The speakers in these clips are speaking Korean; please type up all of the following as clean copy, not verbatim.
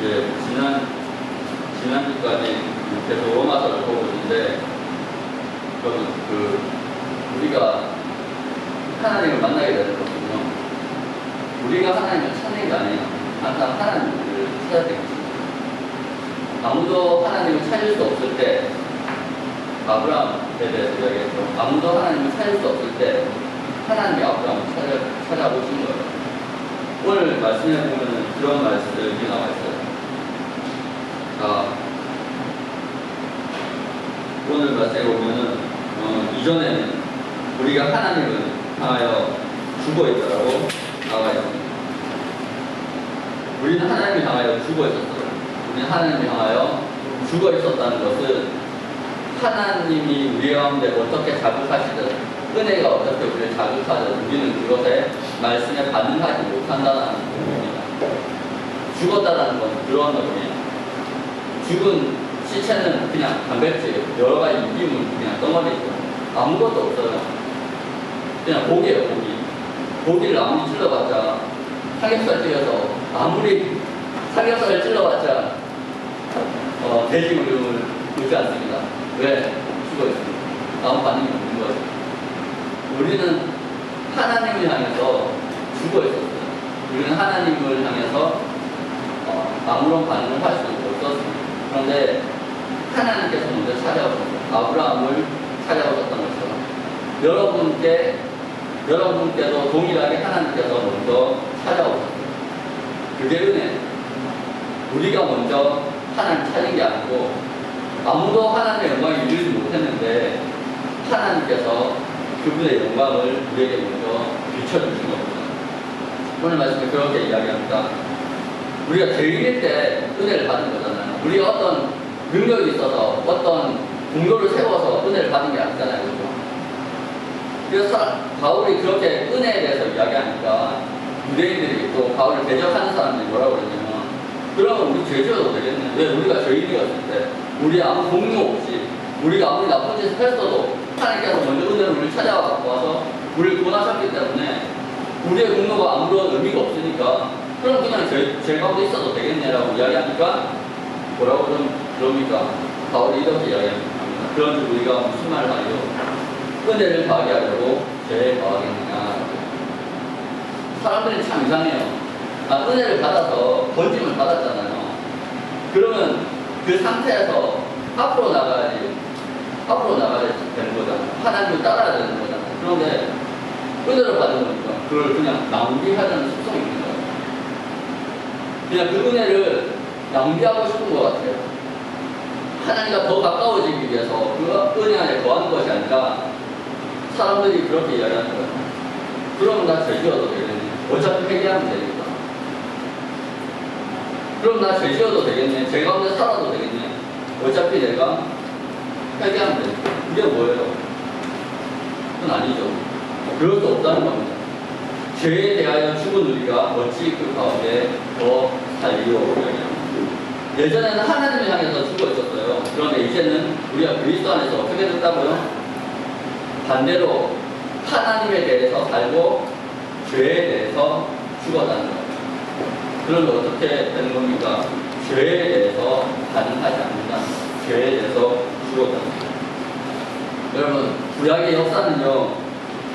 이제 지난주까지 계속 로마서를 보고 있는데, 우리가 하나님을 만나게 되는 거거든요. 우리가 하나님을 찾는 게 아니에요. 항상 하나님을 찾아야 되겠습니다. 아무도 하나님을 찾을 수 없을 때, 아브라함에 대해서 이야기했죠. 아무도 하나님을 찾을 수 없을 때 하나님이 아브라함을 찾아보신 거예요. 오늘 말씀에 보면 그런 말씀이 나와 있어요. 자, 오늘 말씀에 보면은 이전에는 우리가 하나님을 향하여 죽어 있다라고 나와 있습니다. 우리는 하나님을 향하여 죽어 있었어요. 우리는 하나님을 향하여 죽어 있었다는 것은 하나님이 우리 가운데 어떻게 자극하시든, 은혜가 어떻게 우리를 자극하든 우리는 그것에 말씀에 반응하지 못한다는 겁니다. 죽었다는 건 그런 의미예요. 죽은 시체는 그냥 단백질, 여러 가지 유기물 그냥 덩어리죠. 아무것도 없어요. 그냥 고기예요, 고기. 고기를 아무리 찔러봤자, 삼겹살 찔러서 아무리 삼겹살을 찔러봤자 돼지 우림을 보지 않습니다. 왜? 죽어 있습니다. 아무 반응이 없는 거죠. 우리는 하나님을 향해서 죽어 있었어요. 우리는 하나님을 향해서 아무런 반응을 할 수 없었습니다. 그런데 하나님께서 먼저 찾아오셨어요. 아브라함을 찾아오셨던 것처럼 여러분께도 동일하게 하나님께서 먼저 찾아오셨어요. 그게 은혜. 우리가 먼저 하나님 찾은 게 아니고, 아무도 하나님의 영광을 이루지 못했는데 하나님께서 그분의 영광을 우리에게 먼저 비춰주신 겁니다. 오늘 말씀에 그렇게 이야기합니다. 우리가 죄인일 때 은혜를 받은 거잖아요. 우리가 어떤 능력이 있어서 어떤 공로를 세워서 은혜를 받은 게 아니잖아요. 그렇죠? 그래서 바울이 그렇게 은혜에 대해서 이야기하니까 유대인들이 또 바울을 대적하는 사람들이 뭐라고 그러냐면, 그러면 우리 죄 지어도 되겠네. 왜? 우리가 죄인이었을 때 우리 아무 공로 없이 우리가 아무리 나쁜 짓을 했어도 하나님께서 먼저 은혜로 우리를 찾아와서 우리를 구원하셨기 때문에 우리의 공로가 아무런 의미가 없으니까 그럼 그냥 죄 가운데 있어도 되겠네라고 이야기하니까 뭐라고 그럽니까? 바울이 이렇게 이야기합니다. 그런즉 우리가 무슨 말을 하리요? 은혜를 더하게 하려고 죄를 더하겠느냐. 사람들이 참 이상해요. 은혜를 받아서 번짐을 받았잖아요. 그러면 그 상태에서 앞으로 나가야 되는 거잖아요. 하나님을 따라야 되는 거잖아요. 그런데 은혜를 받은 거니까 그걸 그냥 낭비하려는 습성이 있는 거예요. 그냥 그 은혜를 낭비하고 싶은 것 같아요. 하나님과 더 가까워지기 위해서 그 은혜 안에 거하는 것이 아니라 사람들이 그렇게 이야기하는 거예요. 그러면 나 죄 지어도 되겠네. 어차피 회개하면 되니까. 그럼 나 죄 지어도 되겠네. 죄 가운데 살아도 되겠네. 어차피 내가 회개하면 되니까. 그게 뭐예요? 그건 아니죠. 그럴 수 없다는 겁니다. 죄에 대하여 죽은 우리가 어찌 그 가운데 더 살리오. 예전에는 하나님을 향해서 죽어 있었어요. 그런데 이제는 우리가 그리스도 안에서 어떻게 됐다고요? 반대로 하나님에 대해서 살고 죄에 대해서 죽었다는 거예요. 그러면 어떻게 되는 겁니까? 죄에 대해서 반응하지 않는다. 죄에 대해서 죽었다는 거예요. 여러분, 구약의 역사는요,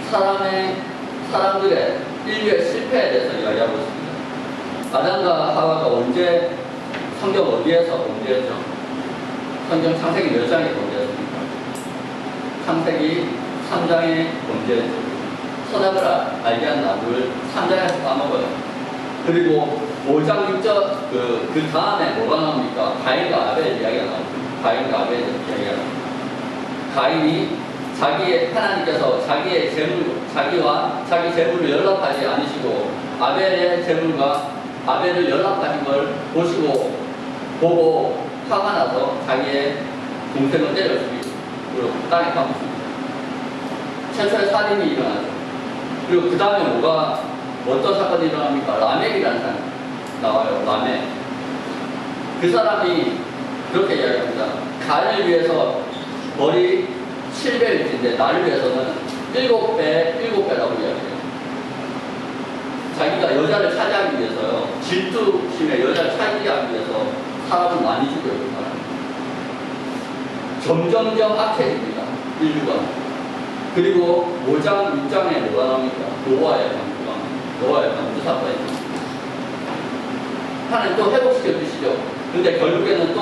사람들의 인류의 실패에 대해서 이야기하고 있습니다. 아담과 하와가 언제, 성경 어디에서 범죄했죠? 성경 창세기 몇 장에 범죄했습니까? 창세기 3장에 범죄했죠. 선악을 알게 한 나무를 3장에서 까먹어요. 그리고 5장 6절 그 다음에 뭐가 나옵니까? 가인과 아벨 이야기가 나옵니다. 가인과 아벨 이야기가 나옵니다. 가인이 하나님께서 자기의 자기 재물을 연락하지 않으시고 아벨의 재물과 아벨을 연락하신 걸 보고 화가 나서 자기의 동생을 때려 죽이고 그리고 땅에 파묻습니다. 최초의 살인이 일어나죠. 그리고 그 다음에 어떤 사건이 일어납니까? 라멕이라는 사람이 나와요. 라멕. 그 사람이 그렇게 이야기합니다. 가를 위해서 벌이 7배일진데 나를 위해서는 7배라고 이야기해요. 자기가 여자를 차지하기 위해서요, 질투심에 여자를 차지하기 위해서 사람을 많이 죽여요. 점점점 악해집니다. 인류가. 그리고 5장, 6장에 뭐가 나옵니까? 노아의 방주 사건이 있습니다. 하나님 또 회복시켜 주시죠. 근데 결국에는 또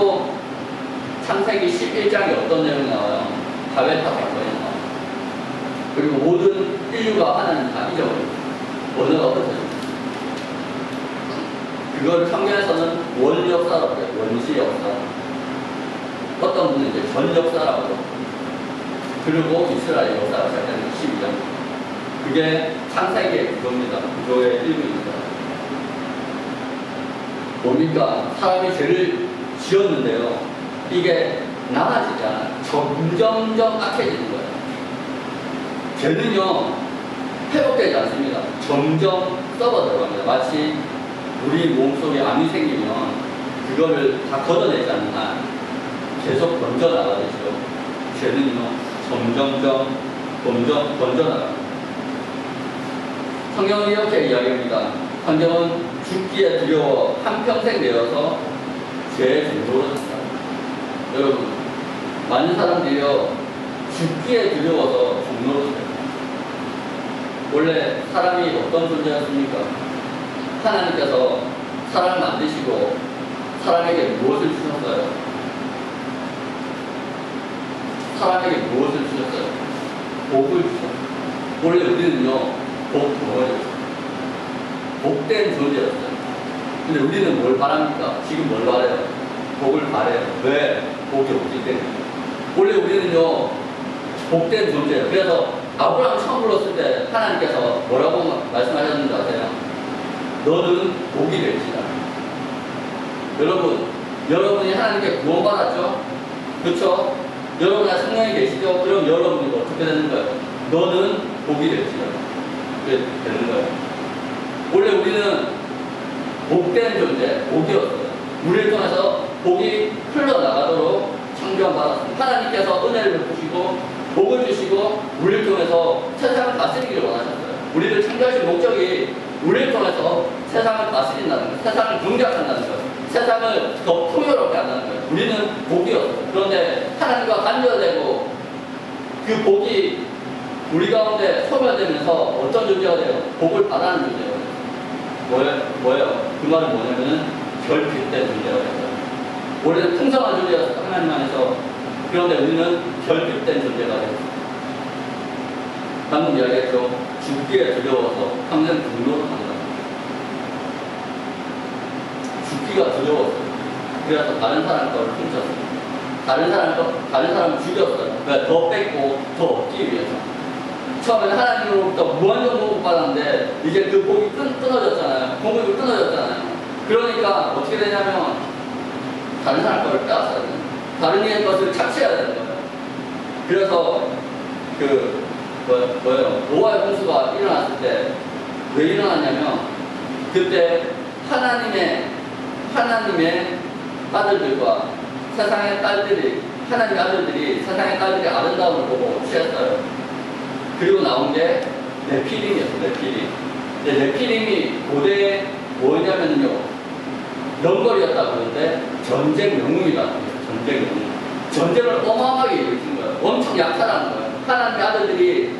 창세기 11장에 어떤 내용이 나와요? 다베타 사건이 나와요. 그리고 모든 인류가 하나님 다 잊어버립니다. 언어가 없어져요. 그걸 성경에서는 원역사라고 해요. 원시 역사. 어떤 분은 이제 전 역사라고 해요. 그리고 이스라엘 역사가 시작되는 12장. 그게 창세기의 구조입니다. 구조의 일부입니다. 뭡니까? 사람이 죄를 지었는데요. 이게 나아지지 않아요. 점점점 악해지는 거예요. 죄는요, 회복되지 않습니다. 점점 썩어 들어갑니다. 마치 우리 몸속에 암이 생기면 그거를 다 걷어내지 않는 한 계속 번져나가겠죠. 죄는요, 점점점 번져나갑니다. 성경은 이렇게 이야기합니다. 성경은 죽기에 두려워 한평생 되어서 죄의 중독으로 산다. 여러분, 많은 사람들이요, 죽기에 두려워서 종로로 살아요. 원래 사람이 어떤 존재였습니까? 하나님께서 사람을 만드시고 사람에게 무엇을 주셨어요? 사람에게 무엇을 주셨어요? 복을 주셨어요. 원래 우리는요, 복 덩어리였어요. 복된 존재였어요. 근데 우리는 뭘 바랍니까? 지금 뭘 바래요? 복을 바래요. 왜? 복이 없기 때문에. 원래 우리는요, 복된 존재예요. 그래서 아브라함을 처음 불렀을 때 하나님께서 뭐라고 말씀하셨는지 아세요? 너는 복이 될지다. 여러분이 하나님께 구원받았죠? 그렇죠? 여러분 안에 성령이 계시죠? 그럼 여러분이 어떻게 되는 거예요? 너는 복이 될지다. 그게 되는 거예요. 원래 우리는 복된 존재, 복이었어요. 우리를 통해서 복이 흘러나가도록 창조받았습니다. 하나님께서 은혜를 베푸시고 복을 주시고 우리를 통해서 세상을 다스리기를 원하셨어요. 우리를 창조하신 목적이 우리를 통해서 세상을 다스린다는 거예요. 세상을 경작한다는 거예요. 세상을 더 풍요롭게 한다는 거예요. 우리는 복이었어요. 그런데 하나님과 단절되고 그 복이 우리 가운데 소멸되면서 어떤 존재가 돼요? 복을 바라는 존재가 돼요. 뭐예요? 그 말은 뭐냐면은 결핍된 존재가 돼요. 원래는 풍성한 존재였어요. 하나님 안에서. 그런데 우리는 결핍된 존재가 돼요. 방금 이야기했죠. 죽기에 두려워서 평생 중로로 간다. 죽기가 두려웠어요. 그래서 다른 사람 거를 훔쳤어요. 다른 사람을 죽였어요. 그러니까 더 뺏고 더 얻기 위해서. 처음에는 하나님으로부터 무한정 복을 받았는데 이제 그 복이 끊어졌잖아요. 공급이 끊어졌잖아요. 그러니까 어떻게 되냐면 다른 사람 거를 빼앗아야 돼요. 다른 이의 것을 착취해야 되는 거예요. 그래서 노아의 홍수가 일어났을 때 왜 일어났냐면 그때 하나님의 아들들과 세상의 딸들이 하나님의 아들들이 세상의 딸들의 아름다움을 보고 취했어요. 그리고 나온 게 네피림이었어요. 네피림. 근데 네피림이 고대에 뭐였냐면요, 영걸이었다 그러는데 전쟁 영웅이라는 거예요. 전쟁 영웅. 전쟁을 어마어마하게 일으킨 거예요. 엄청 약탈하는 거예요. 하나님의 아들들이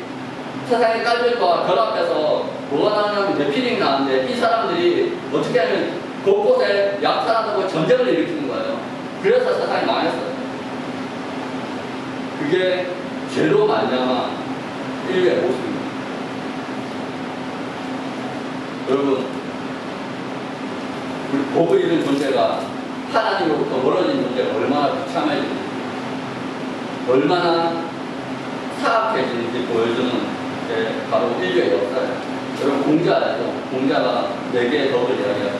세상의 딸들과 결합해서 뭐가 나오냐면 네피림이 나왔는데 이 사람들이 어떻게 하면 곳곳에 약탈하고 전쟁을 일으키는 거예요. 그래서 세상이 망했어요. 그게 죄로 말미암아 인류의 모습입니다. 여러분, 우리 복을 잃은 존재가 하나님으로부터 멀어진 존재가 얼마나 비참해지는지, 얼마나 사악해지는지 보여주는 게 바로 인류의 역사예요. 여러분, 공자 알죠? 공자가 4개의 덕을 이야기해요.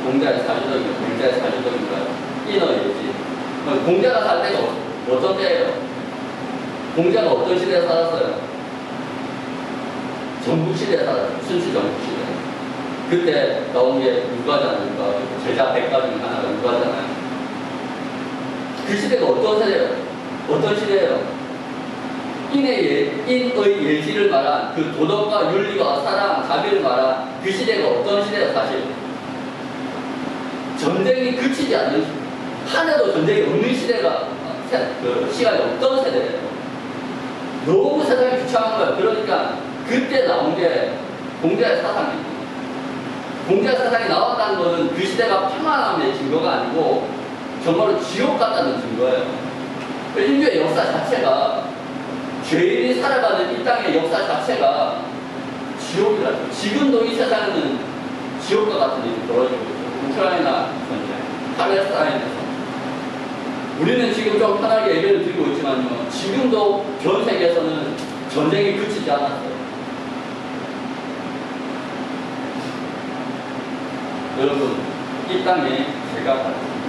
공자의 사주덕이요. 공자의 사주덕인가요? 인어예지. 공자가 살 때가 어떤 때예요? 공자가 어떤 시대에 살았어요? 전국시대에 살았어요. 순수 전국시대. 그때 나온 게 육가잖아요. 육가. 제자 100가 중에 하나가 육가잖아요. 그 시대가 어떤 시대예요? 인의 예지를 말한 그 도덕과 윤리와 사랑, 자비를 말한 그 시대가 어떤 시대예요, 사실? 전쟁이 그치지 않는 한 해도 전쟁이 없는 시대가 시간이 없던 세대예요. 너무 세상이 귀찮은 거예요. 그러니까 그때 나온 게 공자의 사상이에요. 공자의 사상이 나왔다는 것은 그 시대가 평안함의 증거가 아니고 정말로 지옥 같다는 증거예요. 인류의 역사 자체가 죄인이 살아가는 이 땅의 역사 자체가 지옥이라죠. 지금도 이 세상에는 지옥과 같은 일이 벌어지고 있죠. 우크라이나 전쟁, 팔레스타인에서. 우리는 지금 좀 편하게 예배를 드리고 있지만요. 지금도 전 세계에서는 전쟁이 그치지 않았어요. 여러분, 이 땅에 죄가 많습니다.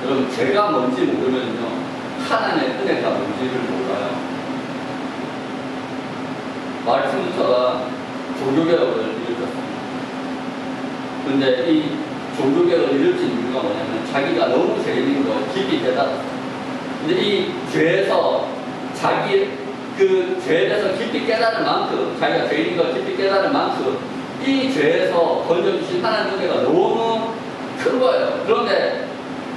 여러분, 죄가 뭔지 모르면요. 하나님의 은혜가 뭔지를 몰라요. 마르틴 루터가 종교개혁을 일으켰습니다. 근데 이 종교개혁을 일으킨 이유가 뭐냐면 자기가 너무 죄인인 걸 깊이 깨달았어요. 근데 이 죄에서 자기 그 죄에 대해서 깊이 깨달은 만큼 자기가 죄인인 걸 깊이 깨달은 만큼 이 죄에서 건져주신 하나님의 은혜가 너무 큰 거예요. 그런데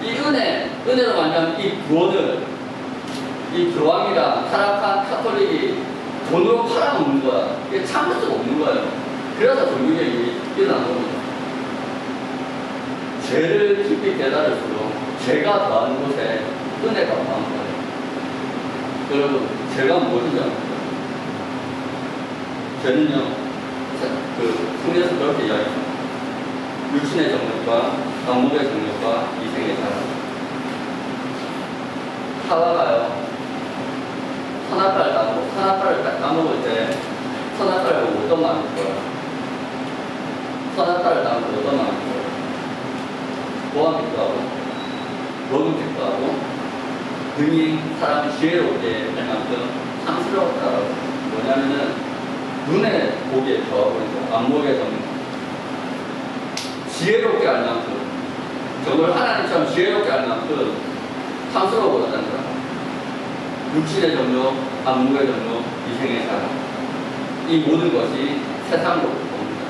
이 은혜로 말하면 이 구원을 이 교황이랑 타락한 카톨릭이 돈으로 팔아먹는 거야. 이게 참을 수가 없는 거예요. 그래서 종교개혁이 일어난 겁니다. 죄를 깊이 깨달을수록 죄가 더한 곳에 은혜가 더한 거예요. 여러분, 죄가 무엇인지 아십니까? 죄는요, 성경에서 그렇게 이야기합니다. 육신의 정욕과 방목의 정욕과 이생의 사랑. 하와가요, 선악과를 따먹을 때 선악과를 보고 어떤 마음이 들어요? 선악과를 따먹고 어떤 마음이 들어요? 보암기도 하고 먹음직도 하고 등이 사람이 지혜롭게 할 만큼 탐스러웠다라고. 뭐냐면은 눈에 보기에 좋아보이고 안목에 정말 지혜롭게 할 만큼 정말 하나님처럼 지혜롭게 할 만큼 탐스러워 보였다는 거야. 육신의 정욕, 안목의 정욕, 이생의 사랑. 이 모든 것이 세상으로부터 옵니다.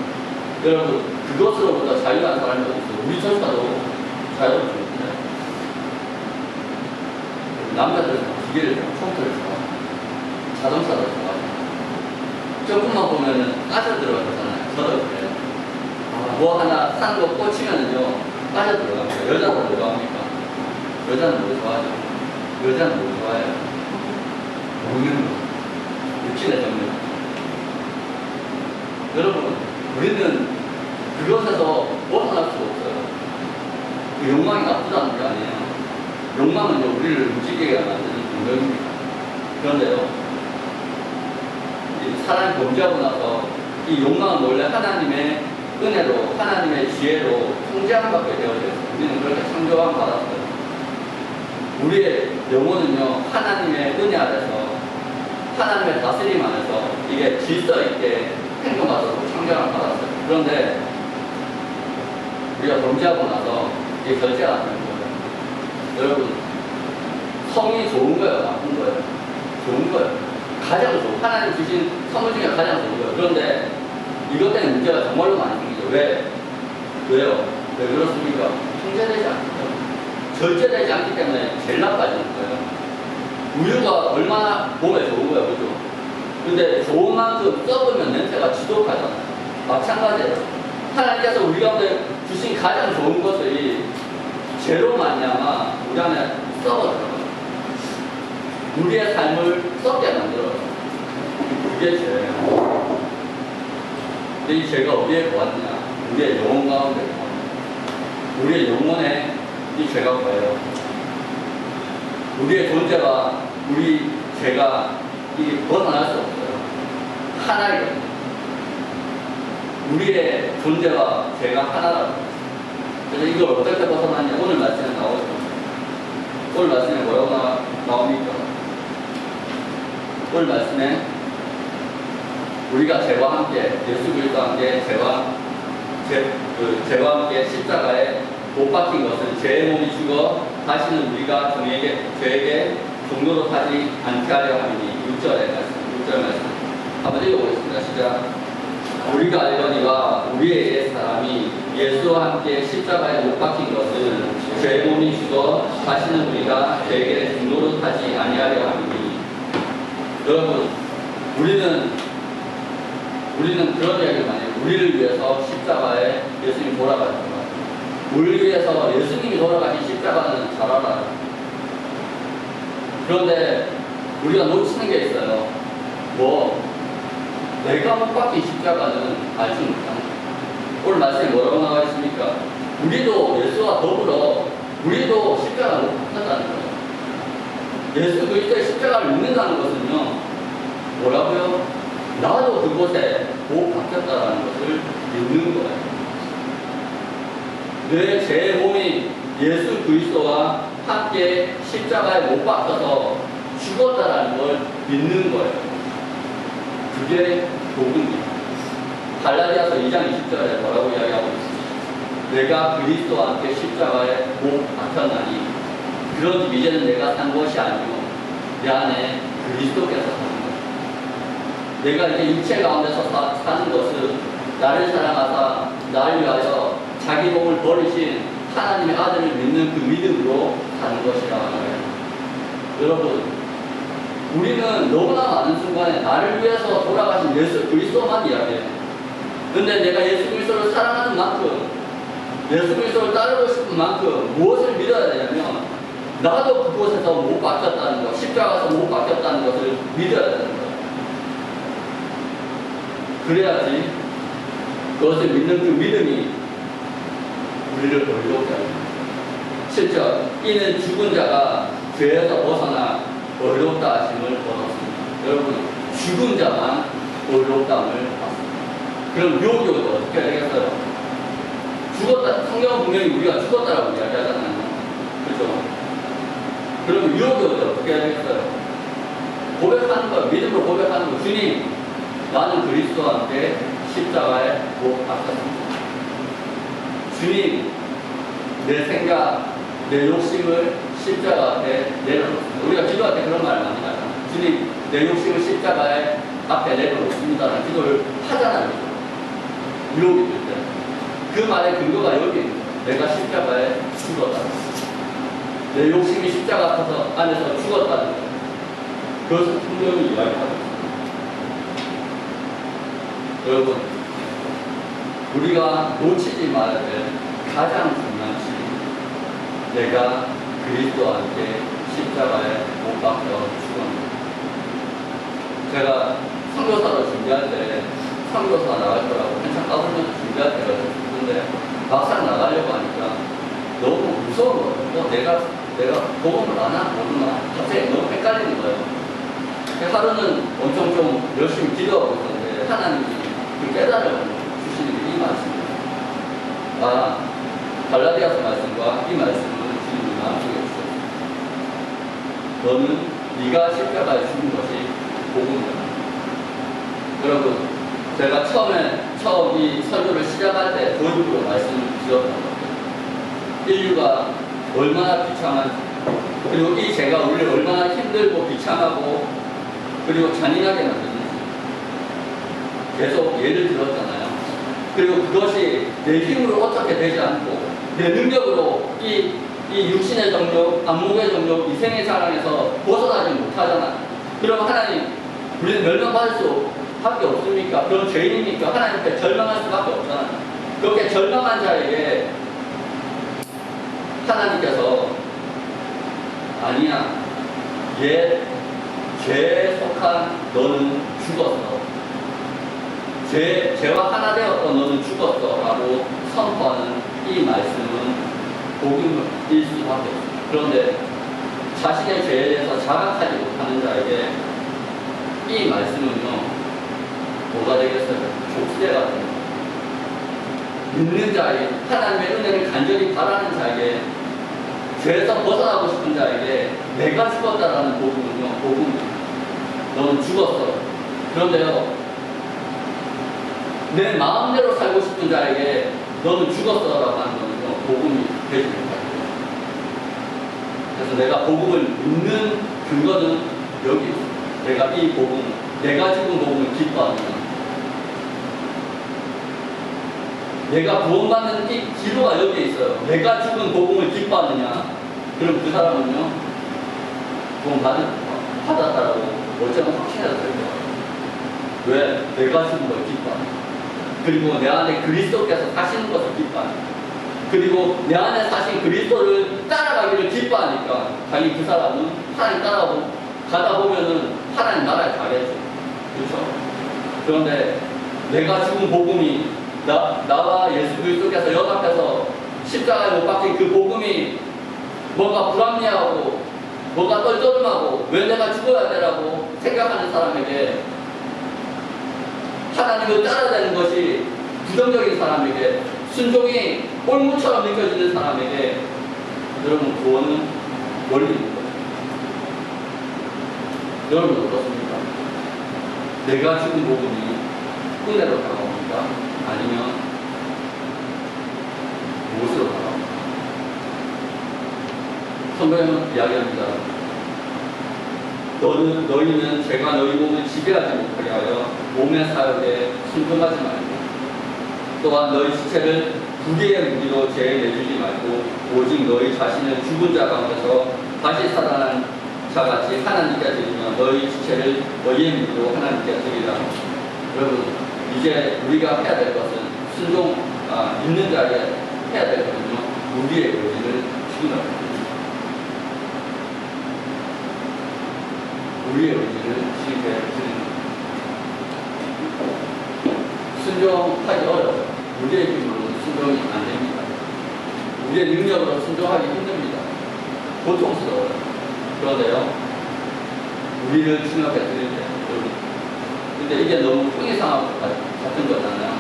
여러분, 그것으로부터 자유한 사람이 어디 있어요? 우리조차도 자유롭습니다. 남자들은 기계를 좋아하고, 컴퓨터를 좋아하고, 자동차도 좋아하고, 조금만 보면은 빠져들어가잖아요. 저도 그래요. 뭐 하나 사는 거 꽂히면은요, 빠져들어갑니다. 여자도 뭐 좋아합니까? 여자는 뭐 좋아하죠? 여자는 뭐 좋아해요? 먹는 거. 육신의 정욕. 여러분, 우리는 그것에서 벗어날 수가 없어요. 그 욕망이 나쁘다는 게 아니에요. 욕망은요, 우리를 움직이게 만드는 능력입니다. 그런데요, 사람이 범죄하고 나서 이 욕망은 원래 하나님의 은혜로, 하나님의 지혜로 통제함받게 되어져 있어요. 우리는 그렇게 창조함 받았어요. 우리의 영혼은요, 하나님의 은혜 아래서, 하나님의 다스림 안에서 이게 질서 있게 행동하도록 창조함 받았어요. 그런데 우리가 범죄하고 나서 이게 결제가 안 되는 거예요. 여러분, 성이 좋은 거예요? 나쁜 거예요? 좋은 거예요. 가장 좋은, 하나님 주신 선물 중에 가장 좋은 거예요. 그런데 이것 때문에 문제가 정말로 많이 생기죠. 왜요? 왜 그렇습니까? 통제되지 않거든요. 절제되지 않기 때문에 제일 나빠지는 거예요. 우유가 얼마나 몸에 좋은 거예요. 그죠? 근데 좋은 만큼 썩으면 냄새가 지독하잖아요. 마찬가지예요. 하나님께서 우리 가운데 주신 가장 좋은 것들이 죄로 말미암아 우리 안에 썩어들어요. 우리의 삶을 썩게 만들어요. 그게 죄예요. 근데 이 죄가 어디에 거하느냐? 우리의 영혼 가운데 거합니다. 우리의 영혼에 이 죄가 거해요. 우리의 존재가, 우리 죄가 이게 벗어날 수 없어요. 하나이거든요. 우리의 존재와 죄가 하나라고. 그래서 이걸 어떻게 벗어나냐? 오늘 말씀에 나오죠. 오늘 말씀에 뭐라고 나옵니까? 오늘 말씀에 우리가 죄와 함께, 예수 그리스도와 함께 죄와 함께 십자가에 못 박힌 것은 죄의 몸이 죽어 다시는 우리가 죄에게 종로로 하지 않게 하려 함이니. 6절 말씀 한번 읽어보겠습니다. 시작. 우리가 알거니와 우리의 옛 사람이 예수와 함께 십자가에 못 박힌 것을 다시는 우리가 죄에게 노릇하지 아니하려 하니. 여러분, 우리는 그런 이야기를 많이 해요. 우리를 위해서 십자가에 예수님이 돌아가셨다. 우리를 위해서 예수님이 돌아가신 십자가는 잘 알아요. 그런데 우리가 놓치는 게 있어요. 내가 못 박힌 십자가는 알지 못한다. 오늘 말씀에 뭐라고 나와 있습니까? 우리도 예수와 더불어 우리도 십자가를 못 박혔다는 거예요. 예수 그리스도의 십자가를 믿는다는 것은요, 뭐라고요? 나도 그곳에 못 박혔다라는 것을 믿는 거예요. 제 몸이 예수 그리스도와 함께 십자가에 못 박혀서 죽었다라는 걸 믿는 거예요. 그게 복음입니다. 갈라디아서 2장 20절에 뭐라고 이야기하고 있습니다. 내가 그리스도와 함께 십자가에 못 박혔나니 그러니 이제는 내가 산 것이 아니고 내 안에 그리스도께서 사는 것. 내가 이제 육체 가운데서 사는 것은 나를 사랑하사 나를 위하여 자기 몸을 버리신 하나님의 아들을 믿는 그 믿음으로 사는 것이라 말해요. 여러분, 우리는 너무나 많은 순간에 나를 위해서 돌아가신 예수 그리스도만 이야기해요. 근데 내가 예수 그리스도를 사랑하는 만큼, 예수 그리스도를 따르고 싶은 만큼 무엇을 믿어야 되냐면, 나도 그곳에서 못 박혔다는 것, 십자가에서 못 박혔다는 것을 믿어야 되는 거예요. 그래야지 그것을 믿는 그 믿음이 우리를 어리롭게 합니다. 7절, 이는 죽은 자가 죄에서 벗어나 어리롭다 하심을 얻었습니다. 여러분, 죽은 자만 어리롭다함을 받습니다. 그럼 유혹이 어떻게 되겠어요? 죽었다, 성경은 분명히 우리가 죽었다라고 이야기하잖아요. 그렇죠? 그럼 유혹이 어떻게 되겠어요? 고백하는 거예요. 믿음으로 고백하는 거예요. 주님, 나는 그리스도와 함께 십자가에 못 박혔습니다. 주님, 내 생각, 내 욕심을 십자가 앞에 내려놓습니다. 우리가 기도할 때 그런 말을 많이 하잖아요. 주님, 내 욕심을 십자가에 앞에 내려놓습니다라는 기도를 하잖아요. 유혹이 될 때. 그 말의 근거가 여기 있는 거예요. 내가 십자가에 죽었다. 내 욕심이 십자가 안에서 죽었다는 거예요. 그것을 분명히 이야기하고 있습니다. 여러분, 우리가 놓치지 말아야 될 가장 중요한 시간, 내가 그리스도와 함께 십자가에 못 박혀 죽었습니다. 제가 선교사로 준비할 때 선교사 나갈 거라고 한참 까불면서 준비할 때가 있었는데 막상 나가려고 하니까 너무 무서운 거예요. 내가 복음을 아나 모르나 갑자기 너무 헷갈리는 거예요. 하루는 엄청 좀 열심히 기도하고 있었는데 하나님이 그 깨달음을 주시는 게 이 말씀입니다. 갈라디아서 말씀과 이 말씀은 주님이 마음속에 주셨습니다. 너는 네가 십자가에 죽은 것이 복음이다. 여러분, 제가 처음 이 설교를 시작할 때 도입부로 말씀을 드렸던 거예요. 인류가 얼마나 비참한지, 그리고 이 죄가 우리를 얼마나 힘들고 비참하고 그리고 잔인하게 만드는지 계속 예를 들었잖아요. 그리고 그것이 내 힘으로 어떻게 되지 않고 내 능력으로 이 육신의 정욕, 안목의 정욕, 이생의 사랑에서 벗어나지 못하잖아요. 그럼 하나님, 우리는 멸망받을 수밖에 없습니까? 그럼 죄인입니까? 하나님께 절망할 수밖에 없잖아요. 그렇게 절망한 자에게 하나님께서 아니야, 죄에 속한 너는 죽었어. 죄와 하나 되었던 너는 죽었어 라고 선포하는 이 말씀은 복음일 수밖에 없습니다. 그런데 자신의 죄에 대해서 자각하지 못하는 자에게 이 말씀은요, 뭐가 되겠어요? 족쇄 같은 거예요. 믿는 자에게, 하나님의 은혜를 간절히 바라는 자에게, 죄에서 벗어나고 싶은 자에게 내가 죽었다라는 복음은요, 복음입니다. 너는 죽었어. 그런데요, 내 마음대로 살고 싶은 자에게 너는 죽었어라고 하는 거는요, 복음이 되지 못합니다. 그래서 내가 복음을 믿는 근거는 여기 있습니다. 내가 이 복음, 내가 죽은 복음을 기뻐하느냐, 내가 구원받는 이 기도가 여기에 있어요. 내가 죽은 복음을 기뻐하느냐, 그럼 그 사람은요, 돈 받았다라고 어쩌면 확신해도 될 거예요. 왜? 내가 죽은 걸 기뻐하는 거예요. 그리고 내 안에 그리스도께서 사시는 것을 기뻐하는 거예요. 그리고 내 안에 사신 그리스도를 따라가기를 기뻐하니까 당연히 그 사람은 하나님 가다 보면은 하나님 나라에 가겠죠. 그렇죠? 그런데 내가 죽은 복음이 나와 예수 그리스도께서 연합해서 십자가에 못 박힌 그 복음이 뭔가 불합리하고 뭔가 떨떠름하고 왜 내가 죽어야 되라고 생각하는 사람에게, 하나님을 따라야 되는 것이 부정적인 사람에게, 순종이 꼴무처럼 느껴지는 사람에게 여러분 구원은 멀리 있는 거예요. 여러분 어떻습니까? 내가 죽은 복음이 은혜로 다가옵니까? 아니면 무엇으로 다가옵니까? 성경은 이야기합니다. 너희는 제가 너희 몸을 지배하지 못하게 하여 몸의 사역에 순종하지 말고, 또한 너희 지체를 부귀의 무기로 죄에 내주지 말고, 오직 너희 자신을 죽은 자 가운데서 다시 살아난 자같이 하나님께 드리며 너희 지체를 너희의 무기로 하나님께 드리라. 여러분, 이제 우리가 해야 될 것은 믿는 자에게 해야 될 것은요, 우리의 의지를 죽이는 겁니다. 우리의 의지를 지게 드리는 겁니다. 순종하기 어려워요. 우리의 힘으로는 순종이 안 됩니다. 우리의 능력으로 순종하기 힘듭니다. 고통스러워요. 그런데요, 우리를 진압해 드릴 때, 근데 이게 너무 형이상학 같은 거잖아요.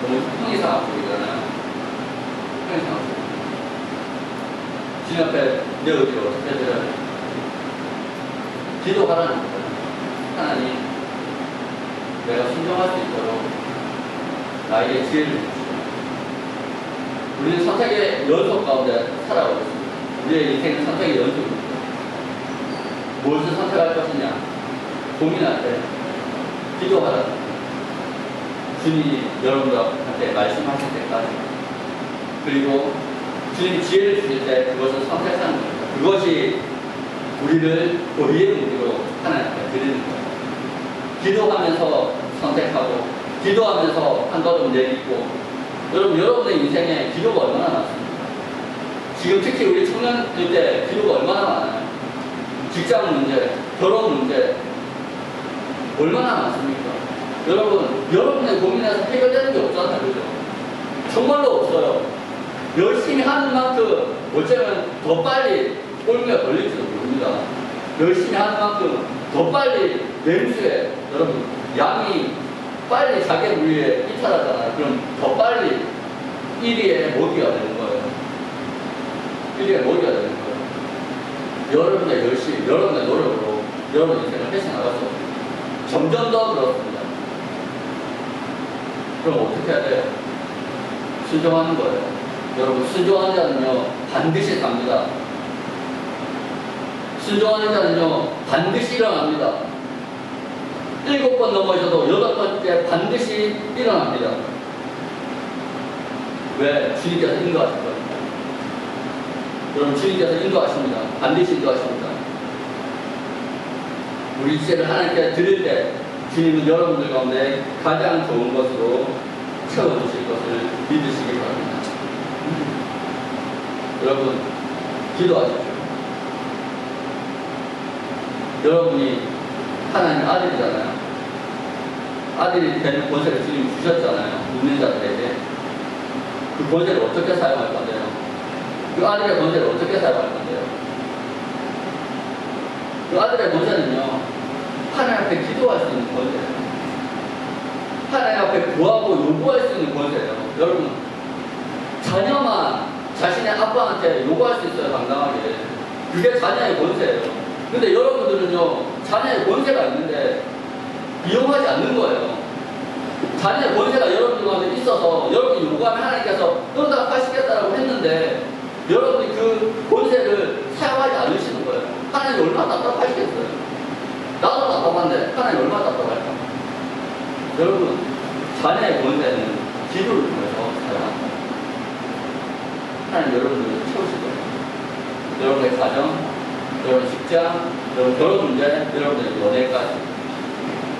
너무 형이상학 쪽이잖아요. 형이상학 쪽. 진압해 내 의지를 어떻게 드려야 돼요? 기도하라는 거예요. 하나님, 내가 순종할 수 있도록 나에게 지혜를 주시고, 우리는 선택의 연속 가운데 살아가고 있습니다. 우리의 인생은 선택의 연속입니다. 무엇을 선택할 것이냐 고민할 때 기도하라. 주님이 여러분들한테 말씀하실 때까지, 그리고 주님이 지혜를 주실 때 그것을 선택하는 겁니다. 그것이 우리를 우리의 무기로 하나님께 드리는 거예요. 기도하면서 선택하고, 기도하면서 한 걸음 내딛고. 여러분의 인생에 기도가 얼마나 많습니까? 지금 특히 우리 청년들 때 기도가 얼마나 많아요? 직장 문제, 결혼 문제 얼마나 많습니까? 여러분의 고민에서 해결되는 게 없잖아요. 그죠? 정말로 없어요. 열심히 하는 만큼 어쩌면 더 빨리 꼴미가 걸릴지도 모릅니다. 열심히 하는 만큼 더 빨리 맹수에, 여러분, 양이 빨리 자기 무리에 이탈하잖아요. 그럼 더 빨리 1위에 모기가 되는 거예요. 1위에 모기가 되는 거예요. 여러분의 열심히, 여러분의 노력으로 여러분 인생을 펼쳐나갈 수 없습니다. 점점 더 그렇습니다. 그럼 어떻게 해야 돼요? 순종하는 거예요. 여러분, 순종하는 자는요, 반드시 삽니다. 순종하는 자는요, 반드시 일어납니다. 7번 넘어져도 8번째 반드시 일어납니다. 왜? 주님께서 인도하실 겁니다. 여러분, 주님께서 인도하십니다. 반드시 인도하십니다. 우리 지체를 하나님께 드릴 때 주님은 여러분들 가운데 가장 좋은 것으로 채워주실 것을 믿으시기 바랍니다. 여러분, 기도하십시오. 여러분이 하나님 아들이잖아요. 아들이 되는 권세를 주님이 주셨잖아요. 믿는 자들에게. 그 권세를 어떻게 사용할 건데요? 그 아들의 권세를 어떻게 사용할 건데요? 그 아들의 권세는요, 하나님 앞에 기도할 수 있는 권세예요. 하나님 앞에 구하고 요구할 수 있는 권세예요. 여러분, 자녀만 자신의 아빠한테 요구할 수 있어요, 당당하게. 그게 자녀의 권세예요. 근데 여러분들은요, 자녀의 권세가 있는데 이용하지 않는 거예요. 자녀의 권세가 여러분들 가운데 있어서 여러분이 요구하면 하나님께서 응답하시겠다라고 했는데 여러분이 그 권세를 사용하지 않으시는 거예요. 하나님이 얼마나 답답하시겠어요? 나도 답답한데 하나님 얼마나 답답할까? 여러분, 자녀의 권세는 기도를 통해서 사용합니다. 하나님 여러분들을 채우실 거예요. 여러분의 가정, 여러분 직장, 여러분 결혼 문제, 여러분의 연애까지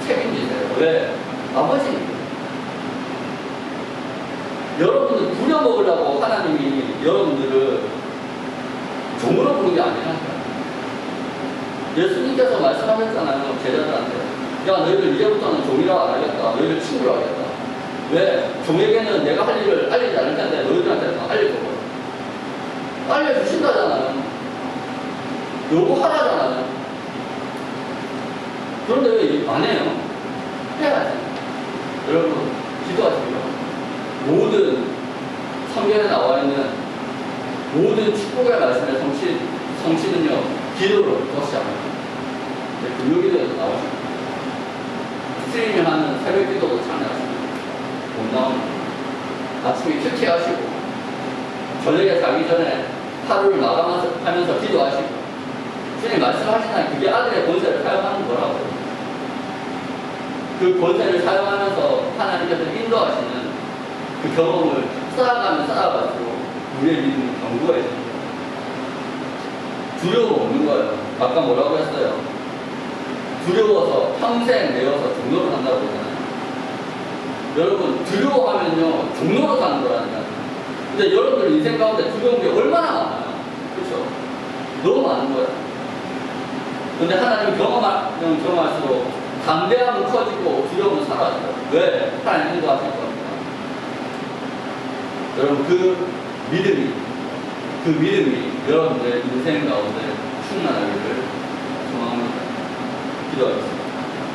책임지세요. 왜? 아버지니까. 여러분들 부려먹으려고 하나님이 여러분들을 종으로 부른 게 아니라니까. 예수님께서 말씀하셨잖아요. 제자들한테. 야, 너희들 이제부터는 종이라고 안 하겠다. 너희들 친구라고 하겠다. 왜? 종에게는 내가 할 일을 알리지 않을 텐데 너희들한테는 알릴 거고. 알려주신다잖아요. 요구하라잖아요. 그런데 왜 안 해요? 해야지. 여러분, 기도하시고요. 모든 성경에 나와 있는 모든 축복의 말씀의 성취는요, 기도로 시작합니다. 금요기도에서 나오십니다. 스트리밍 하는 새벽 기도도 참여하십니다. 못 나옵니다. 아침에 큐티하시고, 저녁에 자기 전에 하루를 마감하면서 기도하시고, 주님 말씀하시나요? 그게 아들의 권세를 사용하는 거라고요. 그 권세를 사용하면서 하나님께서 인도하시는 그 경험을 쌓아갈수록 우리의 믿음이 견고해집니다. 두려움 없는 거예요. 아까 뭐라고 했어요? 두려워서 평생 내어서 종로를 한다고 했잖아요. 여러분, 두려워하면요, 종로로 가는 거라니까요. 근데 여러분들 인생 가운데 두려운 게 얼마나 많아요. 그렇죠? 너무 많은 거예요. 근데 하나님 경험할수록 담대함은 커지고 두려움은 사라져요. 왜? 하나님 인도하실 겁니다. 여러분, 그 믿음이 여러분들의 인생 가운데 충만하기를 소망합니다. 기도하겠습니다.